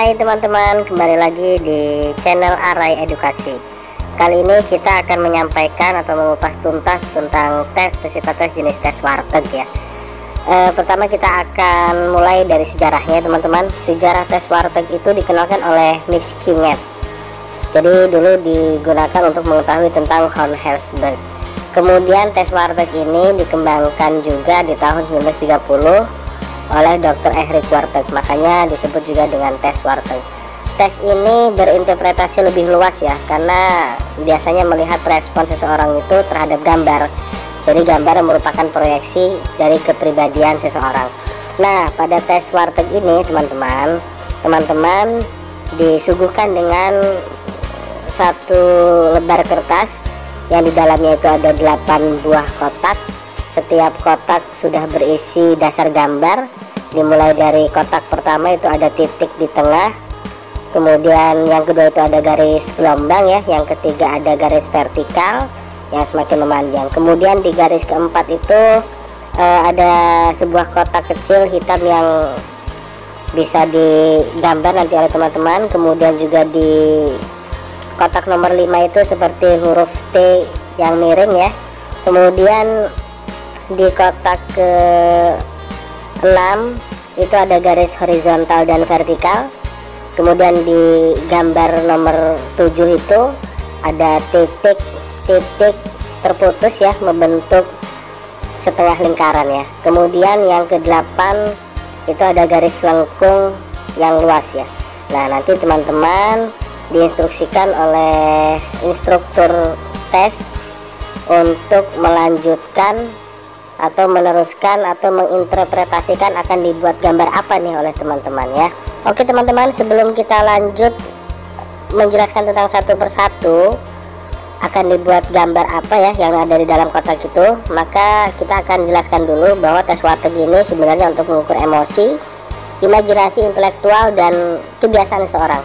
Hai teman-teman, kembali lagi di channel Arai Edukasi. Kali ini kita akan menyampaikan atau mengupas tuntas tentang tes peserta tes jenis tes warteg ya. Pertama kita akan mulai dari sejarahnya teman-teman. Sejarah tes warteg itu dikenalkan oleh Miss Kinget. Jadi dulu digunakan untuk mengetahui tentang Von Herzberg. Kemudian tes warteg ini dikembangkan juga di tahun 1930 oleh Dr. Erich Warteg, makanya disebut juga dengan tes warteg. Tes ini berinterpretasi lebih luas ya, karena biasanya melihat respon seseorang itu terhadap gambar. Jadi gambar merupakan proyeksi dari kepribadian seseorang. Nah, pada tes warteg ini teman-teman disuguhkan dengan satu lembar kertas yang di dalamnya itu ada 8 buah kotak. Setiap kotak sudah berisi dasar gambar, dimulai dari kotak pertama itu ada titik di tengah, kemudian yang kedua itu ada garis gelombang ya, yang ketiga ada garis vertikal yang semakin memanjang, kemudian di garis keempat itu ada sebuah kotak kecil hitam yang bisa digambar nanti oleh teman-teman. Kemudian juga di kotak nomor 5 itu seperti huruf T yang miring ya. Kemudian di kotak ke 6 itu ada garis horizontal dan vertikal. Kemudian di gambar nomor 7 itu ada titik-titik terputus ya, membentuk setengah lingkaran ya. Kemudian yang ke-8 itu ada garis lengkung yang luas ya. Nah, nanti teman-teman diinstruksikan oleh instruktur tes untuk melanjutkan atau meneruskan atau menginterpretasikan akan dibuat gambar apa nih oleh teman-teman ya. Oke teman-teman, sebelum kita lanjut menjelaskan tentang satu persatu akan dibuat gambar apa ya yang ada di dalam kotak itu, maka kita akan jelaskan dulu bahwa tes warteg ini sebenarnya untuk mengukur emosi, imajinasi intelektual dan kebiasaan seseorang.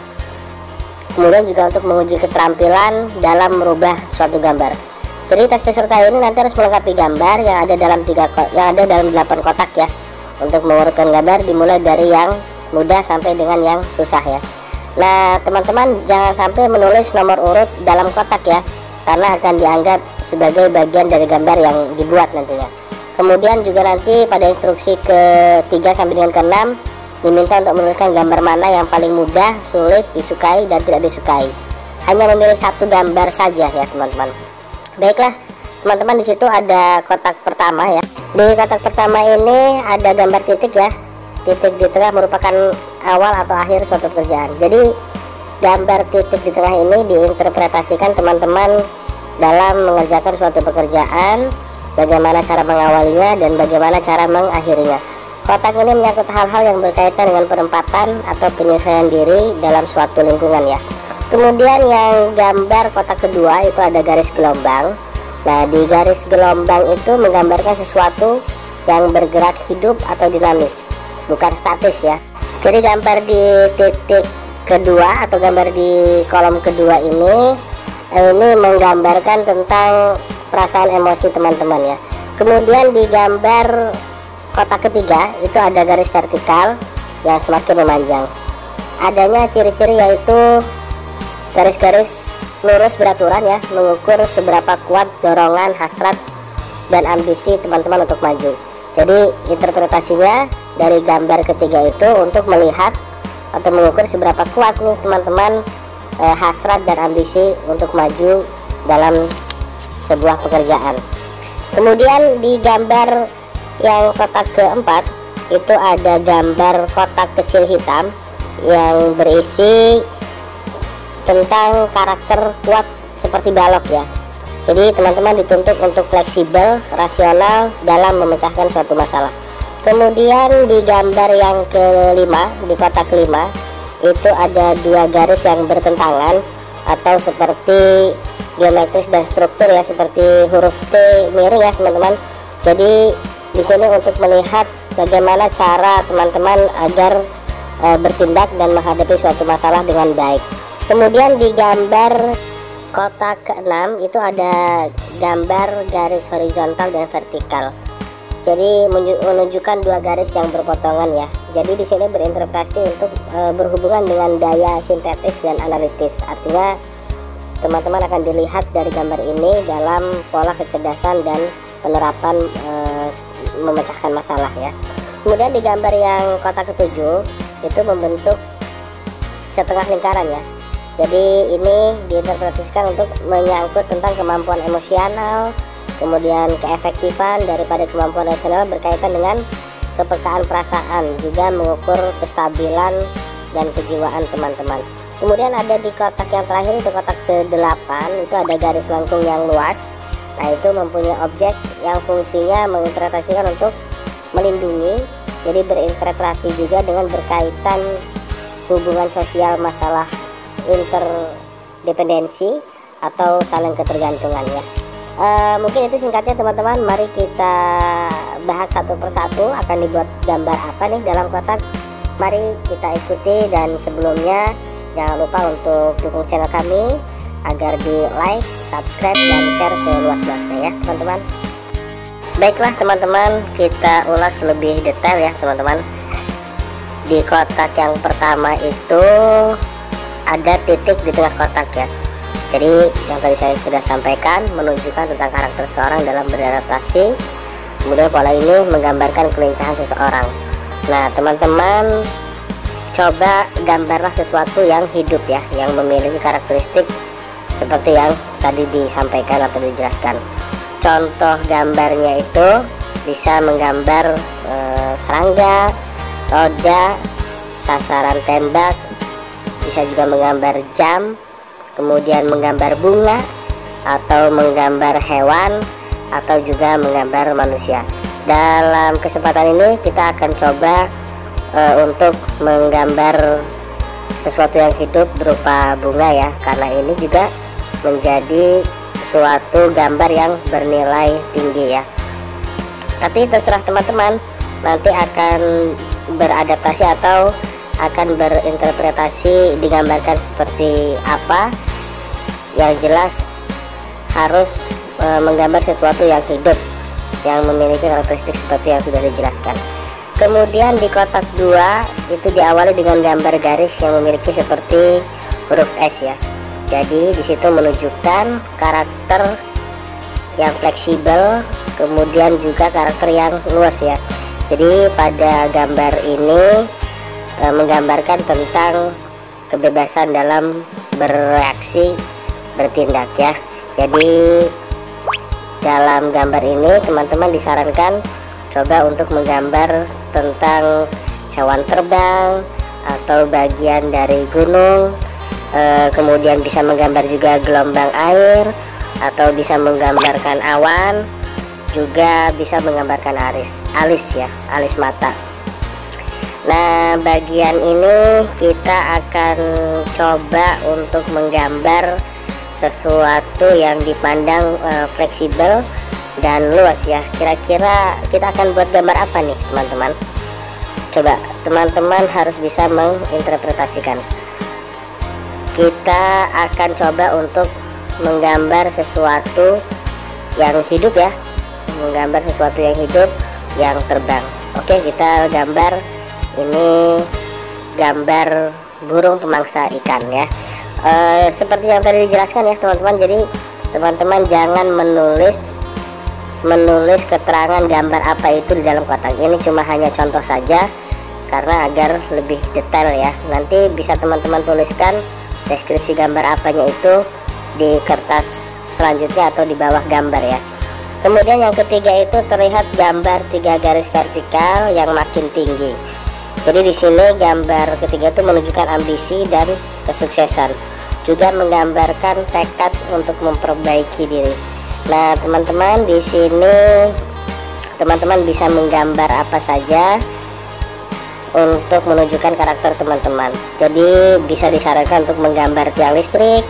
Kemudian juga untuk menguji keterampilan dalam merubah suatu gambar. Jadi tes peserta ini nanti harus melengkapi gambar yang ada dalam 8 kotak ya. Untuk mengurutkan gambar dimulai dari yang mudah sampai dengan yang susah ya. Nah teman-teman jangan sampai menulis nomor urut dalam kotak ya, karena akan dianggap sebagai bagian dari gambar yang dibuat nantinya. Kemudian juga nanti pada instruksi ke-3 sampai dengan ke-6 diminta untuk menuliskan gambar mana yang paling mudah, sulit, disukai dan tidak disukai. Hanya memilih satu gambar saja ya teman-teman. Baiklah teman-teman, di situ ada kotak pertama ya. Di kotak pertama ini ada gambar titik ya. Titik di tengah merupakan awal atau akhir suatu pekerjaan. Jadi gambar titik di tengah ini diinterpretasikan teman-teman dalam mengerjakan suatu pekerjaan, bagaimana cara mengawalinya dan bagaimana cara mengakhirinya. Kotak ini menyangkut hal-hal yang berkaitan dengan penempatan atau penyesuaian diri dalam suatu lingkungan ya. Kemudian yang gambar kotak kedua itu ada garis gelombang. Nah, di garis gelombang itu menggambarkan sesuatu yang bergerak hidup atau dinamis, bukan statis ya. Jadi gambar di titik kedua atau gambar di kolom kedua ini menggambarkan tentang perasaan emosi teman-teman ya. Kemudian di gambar kotak ketiga itu ada garis vertikal yang semakin memanjang. Adanya ciri-ciri yaitu garis-garis lurus beraturan ya, mengukur seberapa kuat dorongan, hasrat dan ambisi teman-teman untuk maju. Jadi interpretasinya dari gambar ketiga itu untuk melihat atau mengukur seberapa kuat nih teman-teman hasrat dan ambisi untuk maju dalam sebuah pekerjaan. Kemudian di gambar yang kotak keempat itu ada gambar kotak kecil hitam yang berisi tentang karakter kuat seperti balok ya. Jadi teman-teman dituntut untuk fleksibel, rasional dalam memecahkan suatu masalah. Kemudian di gambar yang kelima, di kotak kelima itu ada 2 garis yang bertentangan atau seperti geometris dan struktur ya, seperti huruf T miring ya teman-teman. Jadi di sini untuk melihat bagaimana cara teman-teman agar bertindak dan menghadapi suatu masalah dengan baik. Kemudian di gambar kotak ke-6 itu ada gambar garis horizontal dan vertikal. Jadi menunjukkan dua garis yang berpotongan ya. Jadi di sini berinterpretasi untuk berhubungan dengan daya sintetis dan analitis. Artinya teman-teman akan dilihat dari gambar ini dalam pola kecerdasan dan penerapan memecahkan masalah ya. Kemudian di gambar yang kotak ketujuh itu membentuk setengah lingkaran ya. Jadi ini diinterpretasikan untuk menyangkut tentang kemampuan emosional, kemudian keefektifan daripada kemampuan rasional berkaitan dengan kepekaan perasaan, juga mengukur kestabilan dan kejiwaan teman-teman. Kemudian ada di kotak yang terakhir, itu kotak ke-8, itu ada garis lengkung yang luas. Nah, itu mempunyai objek yang fungsinya menginterpretasikan untuk melindungi, jadi berinterpretasi juga dengan berkaitan hubungan sosial, masalah interdependensi atau saling ketergantungan ya. Mungkin itu singkatnya teman-teman. Mari kita bahas satu persatu akan dibuat gambar apa nih dalam kotak. Mari kita ikuti, dan sebelumnya jangan lupa untuk dukung channel kami agar di like, subscribe, dan share seluas-luasnya ya teman-teman. Baiklah teman-teman, kita ulas lebih detail ya teman-teman. Di kotak yang pertama itu ada titik di tengah kotak ya. Jadi yang tadi saya sudah sampaikan menunjukkan tentang karakter seorang dalam beradaptasi. Kemudian pola ini menggambarkan kelincahan seseorang. Nah teman-teman, coba gambarlah sesuatu yang hidup ya, yang memiliki karakteristik seperti yang tadi disampaikan atau dijelaskan. Contoh gambarnya itu bisa menggambar serangga, roda, sasaran tembak, bisa juga menggambar jam, kemudian menggambar bunga, atau menggambar hewan, atau juga menggambar manusia. Dalam kesempatan ini kita akan coba untuk menggambar sesuatu yang hidup berupa bunga ya, karena ini juga menjadi suatu gambar yang bernilai tinggi ya. Tapi terserah teman-teman nanti akan beradaptasi atau akan berinterpretasi digambarkan seperti apa. Yang jelas harus menggambar sesuatu yang hidup, yang memiliki karakteristik seperti yang sudah dijelaskan. Kemudian di kotak 2 itu diawali dengan gambar garis yang memiliki seperti huruf S ya. Jadi di situ menunjukkan karakter yang fleksibel, kemudian juga karakter yang luas ya. Jadi pada gambar ini menggambarkan tentang kebebasan dalam bereaksi, bertindak ya. Jadi dalam gambar ini teman-teman disarankan coba untuk menggambar tentang hewan terbang atau bagian dari gunung, kemudian bisa menggambar juga gelombang air, atau bisa menggambarkan awan, juga bisa menggambarkan alis ya, alis mata. Nah bagian ini kita akan coba untuk menggambar sesuatu yang dipandang fleksibel dan luas ya. Kira-kira kita akan buat gambar apa nih teman-teman? Coba teman-teman harus bisa menginterpretasikan. Kita akan coba untuk menggambar sesuatu yang hidup ya, menggambar sesuatu yang hidup yang terbang. Oke, kita gambar ini gambar burung pemangsa ikan ya. Seperti yang tadi dijelaskan ya teman-teman. Jadi teman-teman jangan menulis keterangan gambar apa itu di dalam kotak. Ini cuma hanya contoh saja karena agar lebih detail ya. Nanti bisa teman-teman tuliskan deskripsi gambar apanya itu di kertas selanjutnya atau di bawah gambar ya. Kemudian yang ketiga itu terlihat gambar 3 garis vertikal yang makin tinggi. Jadi di sini gambar ketiga itu menunjukkan ambisi dan kesuksesan, juga menggambarkan tekad untuk memperbaiki diri. Nah teman-teman, di sini teman-teman bisa menggambar apa saja untuk menunjukkan karakter teman-teman. Jadi bisa disarankan untuk menggambar tiang listrik,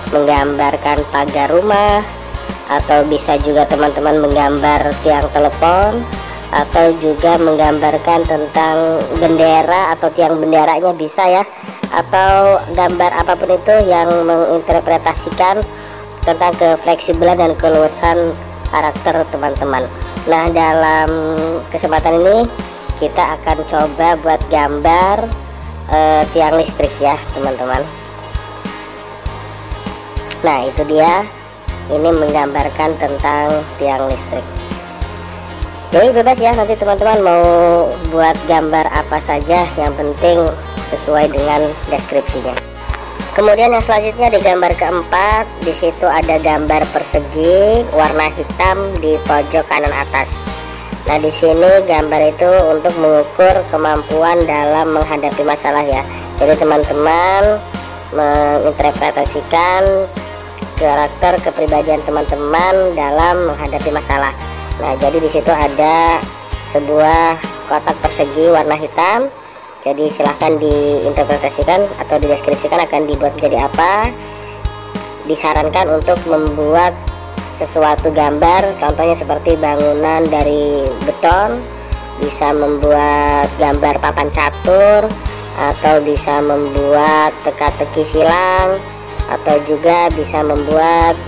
menggambarkan pagar rumah, atau bisa juga teman-teman menggambar tiang telepon, atau juga menggambarkan tentang bendera atau tiang benderanya bisa ya, atau gambar apapun itu yang menginterpretasikan tentang kefleksibelan dan keluasan karakter teman-teman. Nah, dalam kesempatan ini kita akan coba buat gambar tiang listrik ya teman-teman. Nah, itu dia, ini menggambarkan tentang tiang listrik. Jadi bebas ya, nanti teman-teman mau buat gambar apa saja, yang penting sesuai dengan deskripsinya. Kemudian yang selanjutnya di gambar keempat, di situ ada gambar persegi warna hitam di pojok kanan atas. Nah, di sini gambar itu untuk mengukur kemampuan dalam menghadapi masalah ya. Jadi teman-teman menginterpretasikan karakter kepribadian teman-teman dalam menghadapi masalah. Nah, jadi di situ ada sebuah kotak persegi warna hitam. Jadi silahkan diinterpretasikan atau dideskripsikan akan dibuat menjadi apa. Disarankan untuk membuat sesuatu gambar, contohnya seperti bangunan dari beton, bisa membuat gambar papan catur, atau bisa membuat teka-teki silang, atau juga bisa membuat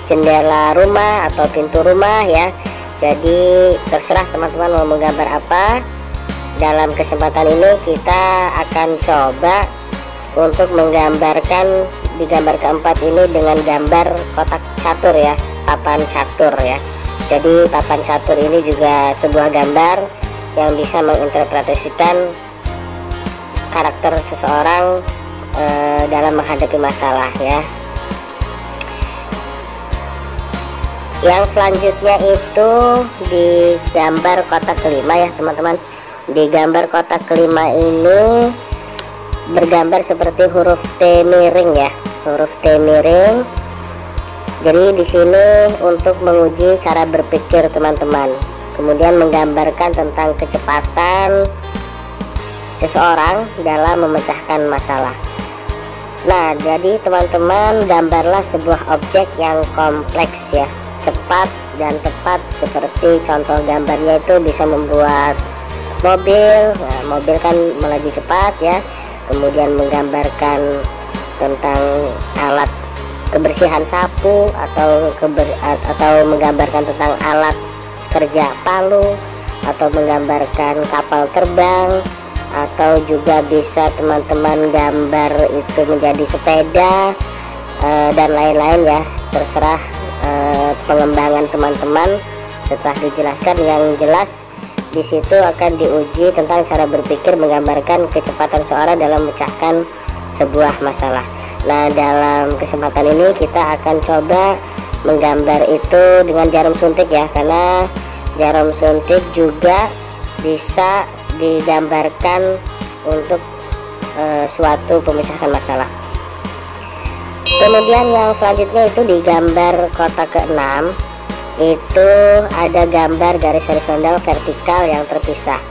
jendela rumah atau pintu rumah ya. Jadi terserah teman-teman mau menggambar apa. Dalam kesempatan ini kita akan coba untuk menggambarkan di gambar keempat ini dengan gambar kotak catur ya, papan catur ya. Jadi papan catur ini juga sebuah gambar yang bisa menginterpretasikan karakter seseorang dalam menghadapi masalah ya. Yang selanjutnya itu di gambar kotak kelima ya teman-teman. Di gambar kotak kelima ini bergambar seperti huruf T miring ya, huruf T miring. Jadi di sini untuk menguji cara berpikir teman-teman, kemudian menggambarkan tentang kecepatan seseorang dalam memecahkan masalah. Nah, jadi teman-teman gambarlah sebuah objek yang kompleks ya, cepat dan tepat, seperti contoh gambarnya itu bisa membuat mobil. Nah, mobil kan melaju cepat ya. Kemudian menggambarkan tentang alat kebersihan sapu atau menggambarkan tentang alat kerja palu, atau menggambarkan kapal terbang, atau juga bisa teman-teman gambar itu menjadi sepeda dan lain-lain ya. Terserah pengembangan teman-teman. Setelah dijelaskan, yang jelas di situ akan diuji tentang cara berpikir menggambarkan kecepatan seorang dalam memecahkan sebuah masalah. Nah, dalam kesempatan ini kita akan coba menggambar itu dengan jarum suntik ya, karena jarum suntik juga bisa digambarkan untuk suatu pemecahan masalah. Kemudian yang selanjutnya itu di gambar kotak ke-6 itu ada gambar garis horizontal vertikal yang terpisah.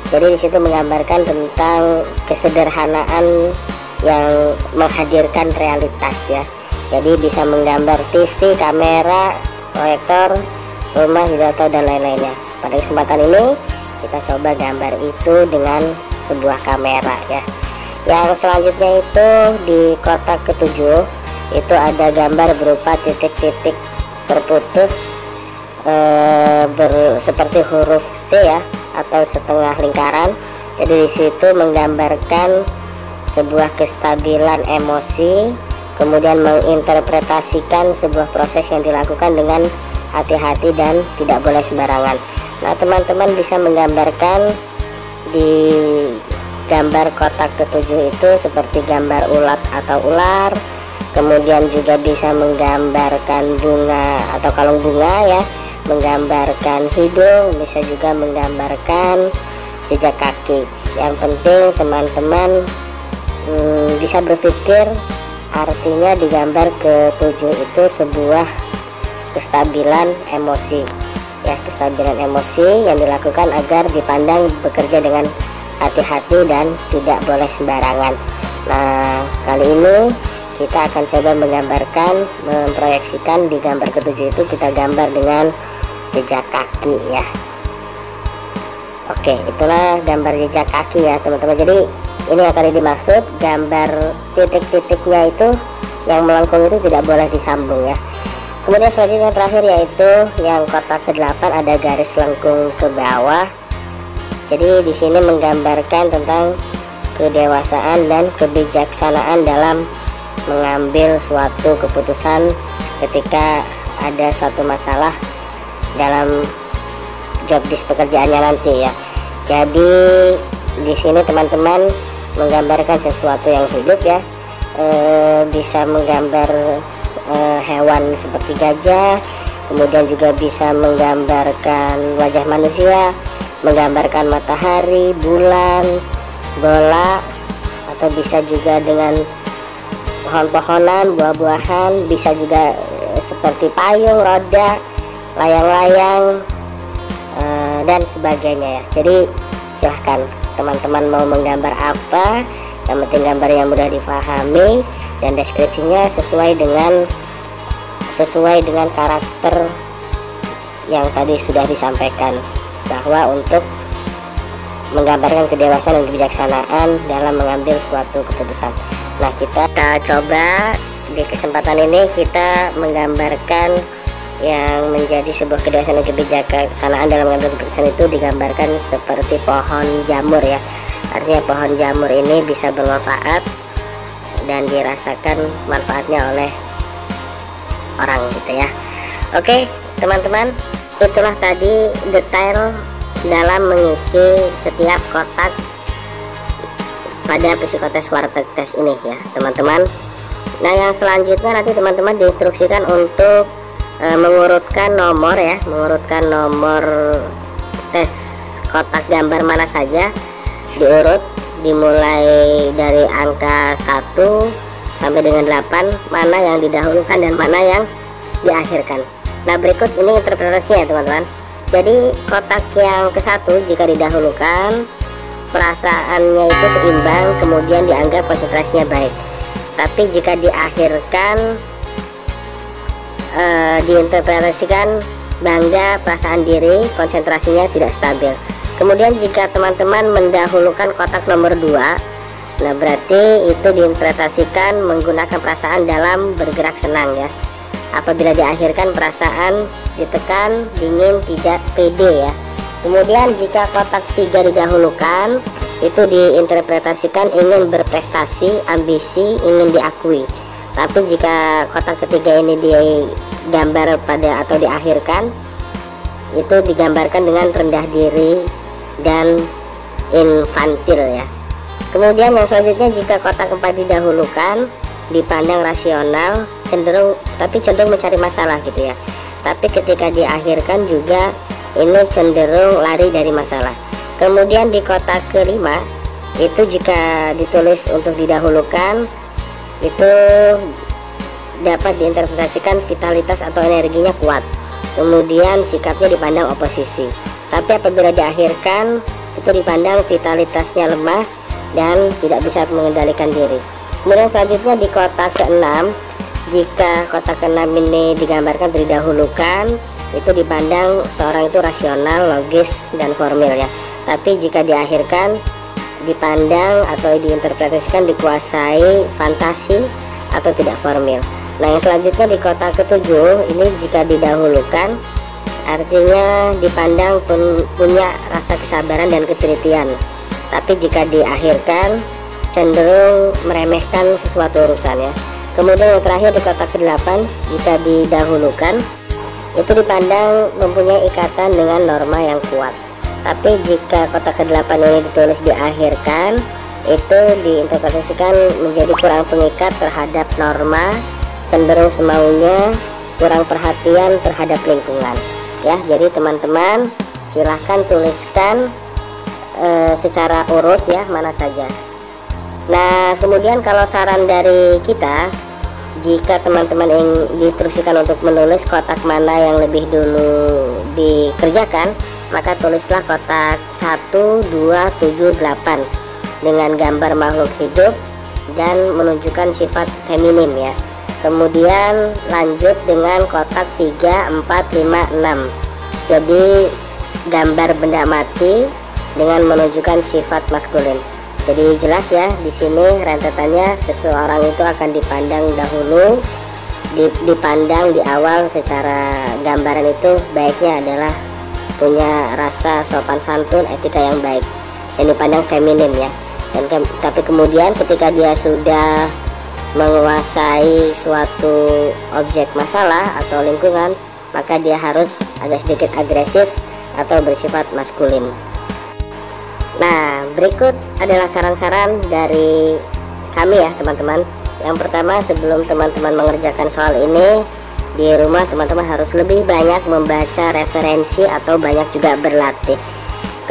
Jadi di situ menggambarkan tentang kesederhanaan yang menghadirkan realitas ya. Jadi bisa menggambar TV, kamera, proyektor, rumah, hidrator dan lain-lainnya. Pada kesempatan ini kita coba gambar itu dengan sebuah kamera ya. Yang selanjutnya itu di kotak ke-7 itu ada gambar berupa titik-titik terputus seperti huruf C ya, atau setengah lingkaran. Jadi di situ menggambarkan sebuah kestabilan emosi, kemudian menginterpretasikan sebuah proses yang dilakukan dengan hati-hati dan tidak boleh sembarangan. Nah, teman-teman bisa menggambarkan di gambar kotak ke-7 itu seperti gambar ulat atau ular, kemudian juga bisa menggambarkan bunga atau kalung bunga ya, menggambarkan hidung, bisa juga menggambarkan jejak kaki. Yang penting teman-teman bisa berpikir, artinya di gambar ke-7 itu sebuah kestabilan emosi ya, kestabilan emosi yang dilakukan agar dipandang bekerja dengan hati-hati dan tidak boleh sembarangan. Nah, kali ini kita akan coba menggambarkan, memproyeksikan di gambar ke-7 itu kita gambar dengan jejak kaki ya. Oke, itulah gambar jejak kaki ya teman-teman. Jadi ini yang tadi dimaksud, gambar titik-titiknya itu yang melengkung itu tidak boleh disambung ya. Kemudian selanjutnya terakhir yaitu yang kotak ke-8 ada garis lengkung ke bawah. Jadi di sini menggambarkan tentang kedewasaan dan kebijaksanaan dalam mengambil suatu keputusan ketika ada suatu masalah dalam job desk pekerjaannya nanti ya. Jadi di sini teman-teman menggambarkan sesuatu yang hidup ya, bisa menggambar hewan seperti gajah, kemudian juga bisa menggambarkan wajah manusia, menggambarkan matahari, bulan, bola, atau bisa juga dengan pohon-pohonan, buah-buahan, bisa juga seperti payung, roda, layang-layang, dan sebagainya ya. Jadi silahkan teman-teman mau menggambar apa, yang penting gambar yang mudah dipahami dan deskripsinya sesuai dengan karakter yang tadi sudah disampaikan, bahwa untuk menggambarkan kedewasaan dan kebijaksanaan dalam mengambil suatu keputusan. Nah, kita coba di kesempatan ini kita menggambarkan yang menjadi sebuah kedewasaan dan kebijaksanaan dalam mengambil keputusan itu digambarkan seperti pohon jamur ya. Artinya pohon jamur ini bisa bermanfaat dan dirasakan manfaatnya oleh orang gitu ya. Oke teman-teman, itulah tadi detail dalam mengisi setiap kotak pada psikotes warteg tes ini ya teman-teman. Nah, yang selanjutnya nanti teman-teman diinstruksikan untuk mengurutkan nomor ya, mengurutkan nomor tes kotak gambar mana saja, diurut dimulai dari angka 1 sampai dengan 8, mana yang didahulukan dan mana yang diakhirkan. Nah, berikut ini interpretasinya teman-teman. Jadi kotak yang ke-1 jika didahulukan perasaannya itu seimbang, kemudian dianggap konsentrasinya baik. Tapi jika diakhirkan diinterpretasikan bangga, perasaan diri, konsentrasinya tidak stabil. Kemudian jika teman-teman mendahulukan kotak nomor 2, nah berarti itu diinterpretasikan menggunakan perasaan dalam bergerak senang ya. Apabila diakhirkan perasaan ditekan, dingin, tidak pede ya. Kemudian jika kotak 3 didahulukan, itu diinterpretasikan ingin berprestasi, ambisi, ingin diakui. Tapi jika kotak ketiga ini digambar pada atau diakhirkan, itu digambarkan dengan rendah diri dan infantil ya. Kemudian yang selanjutnya jika kotak 4 didahulukan, dipandang rasional, cenderung mencari masalah gitu ya. Tapi ketika diakhirkan juga ini cenderung lari dari masalah. Kemudian di kotak kelima itu jika ditulis untuk didahulukan, itu dapat diinterpretasikan vitalitas atau energinya kuat, kemudian sikapnya dipandang oposisi. Tapi apabila diakhirkan itu dipandang vitalitasnya lemah dan tidak bisa mengendalikan diri. Kemudian selanjutnya di kotak ke-6, jika kotak ke-6 ini digambarkan didahulukan, itu dipandang seorang itu rasional, logis, dan formil ya. Tapi jika diakhirkan dipandang atau diinterpretasikan dikuasai fantasi atau tidak formil. Nah, yang selanjutnya di kotak ke-7 ini jika didahulukan artinya dipandang punya rasa kesabaran dan ketelitian. Tapi jika diakhirkan cenderung meremehkan sesuatu urusan ya. Kemudian yang terakhir di kotak ke-8 jika didahulukan itu dipandang mempunyai ikatan dengan norma yang kuat. Tapi jika kotak ke-8 ini ditulis diakhirkan, itu diinterpretasikan menjadi kurang pengikat terhadap norma, cenderung semaunya, kurang perhatian terhadap lingkungan ya. Jadi teman-teman silahkan tuliskan secara urut ya, mana saja. Nah, kemudian kalau saran dari kita, jika teman-teman yang diinstruksikan untuk menulis kotak mana yang lebih dulu dikerjakan, maka tulislah kotak 1, 2, 7, 8 dengan gambar makhluk hidup dan menunjukkan sifat feminim ya. Kemudian lanjut dengan kotak 3, 4, 5, 6. Jadi gambar benda mati dengan menunjukkan sifat maskulin. Jadi jelas ya, di sini rentetannya seseorang itu akan dipandang dahulu dipandang di awal secara gambaran itu baiknya adalah punya rasa sopan santun, etika yang baik, dan dipandang feminim ya. Tapi kemudian ketika dia sudah menguasai suatu objek masalah atau lingkungan, maka dia harus agak sedikit agresif atau bersifat maskulin. Nah, berikut adalah saran-saran dari kami ya teman-teman. Yang pertama, sebelum teman-teman mengerjakan soal ini di rumah, teman-teman harus lebih banyak membaca referensi atau banyak juga berlatih.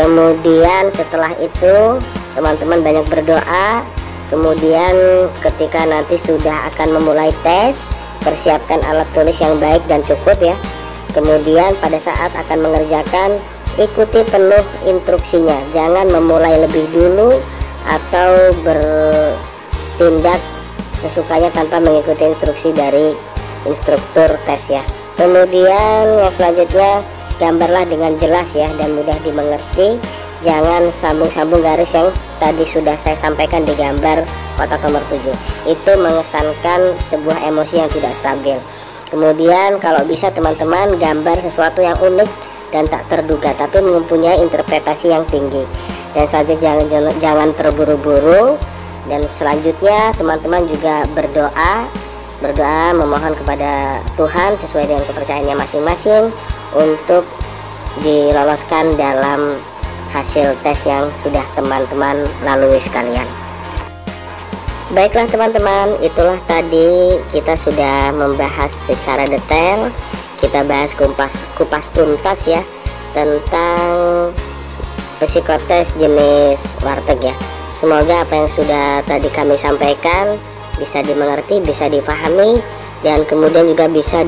Kemudian setelah itu teman-teman banyak berdoa. Kemudian ketika nanti sudah akan memulai tes, persiapkan alat tulis yang baik dan cukup ya. Kemudian pada saat akan mengerjakan, ikuti penuh instruksinya, jangan memulai lebih dulu atau bertindak sesukanya tanpa mengikuti instruksi dari instruktur tes ya. Kemudian yang selanjutnya, gambarlah dengan jelas ya dan mudah dimengerti. Jangan sambung-sambung garis yang tadi sudah saya sampaikan di gambar kotak nomor 7. Itu mengesankan sebuah emosi yang tidak stabil. Kemudian kalau bisa teman-teman gambar sesuatu yang unik dan tak terduga, tapi mempunyai interpretasi yang tinggi. Dan selanjutnya jangan terburu-buru. Dan selanjutnya teman-teman juga berdoa memohon kepada Tuhan sesuai dengan kepercayaannya masing-masing untuk diloloskan dalam hasil tes yang sudah teman-teman lalui sekalian. Baiklah teman-teman, itulah tadi kita sudah membahas secara detail, kita bahas kupas tuntas ya tentang psikotes jenis warteg ya. Semoga apa yang sudah tadi kami sampaikan bisa dimengerti, bisa dipahami, dan kemudian juga bisa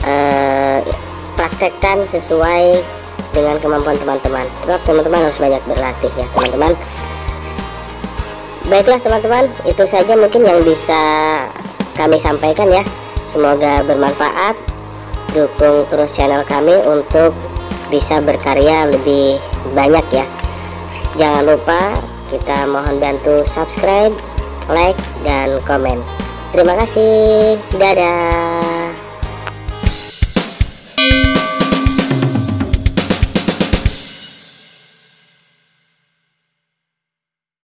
dipraktekkan sesuai dengan kemampuan teman-teman. Sebab teman-teman harus banyak berlatih ya teman-teman. Baiklah teman-teman, itu saja mungkin yang bisa kami sampaikan ya. Semoga bermanfaat. Dukung terus channel kami untuk bisa berkarya lebih banyak ya. Jangan lupa kita mohon bantu subscribe, like, dan komen. Terima kasih. Dadah.